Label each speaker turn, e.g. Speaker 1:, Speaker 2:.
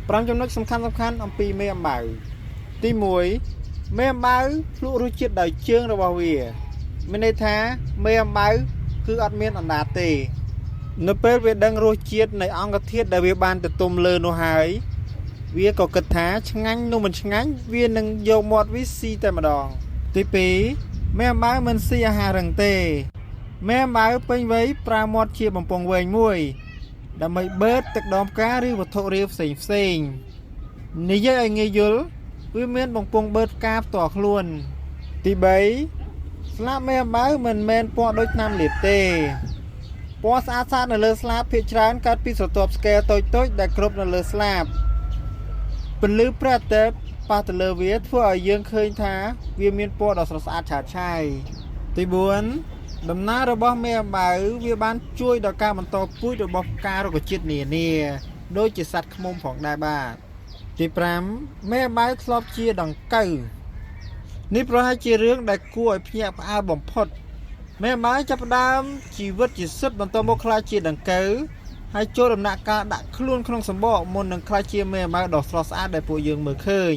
Speaker 1: ប្រាំចំណុចសំខាន់អំពីមេអំបៅទី1មេអំបៅភ្លក់រសជាតិដោយជើងរបស់វាមានន័យថាមេអំបៅគឺអត់មានអណ្ដាតទេនៅពេលវាដឹងរសជាតិនៃអង្គធាតុដែលវាបានទៅទុំលើនោះហើយវាក៏គិតថាឆ្ងាញ់នោះមិនឆ្ងាញ់វានឹងយកមាត់វាស៊ីតែម្ដងទី2មេអំបៅមិនស៊ីអាហាររឹងទេមេអំបៅពេញវ័យប្រើមាត់ជាបំពង់វែងមួយដើម្បីបឺតទឹកដមផ្កាឬវត្ថុរាវផ្សេងនិយាយឲ្យងាយយល់វាមានបំពង់បឺតផ្កាផ្ទាល់ខ្លួនទី3ស្លាបមេអំបៅមិនមែនពណ៌ដូចថ្នាំលាបទេពណ៌ស្អាតនៅលើស្លាបភាគច្រើនកើតពីស្រទាប់ស្កែលតូចៗដែលគ្របនៅលើស្លាបពន្លឺព្រះអាទិត្យប៉ះទៅលើវាធ្វើឲ្យយើងឃើញថាវាមានពណ៌ដ៏ស្រស់ស្អាតឆើតឆាយទី4ដំណើររបស់មេអំបៅវាបានជួយដល់ការបន្តពូជរបស់ផ្ការុក្ខជាតិនានាដូចជាសត្វឃ្មុំផងដែរបាទទី5មេអំបៅធ្លាប់ជាដង្កូវនេះប្រហែលជារឿងដែលគួរឲ្យភ្ញាក់ផ្អើលបំផុតមេអំបៅចាប់ផ្ដើមជីវិតជាសិទ្ធបន្តមកខ្លាចជាដង្កូវហើយចូលដំណាក់កាលដាក់ខ្លួនក្នុងសម្បកមុននឹងខ្លាចជាមេអំបៅដ៏ស្រស់ស្អាតដែលពួកយើងមើលឃើញ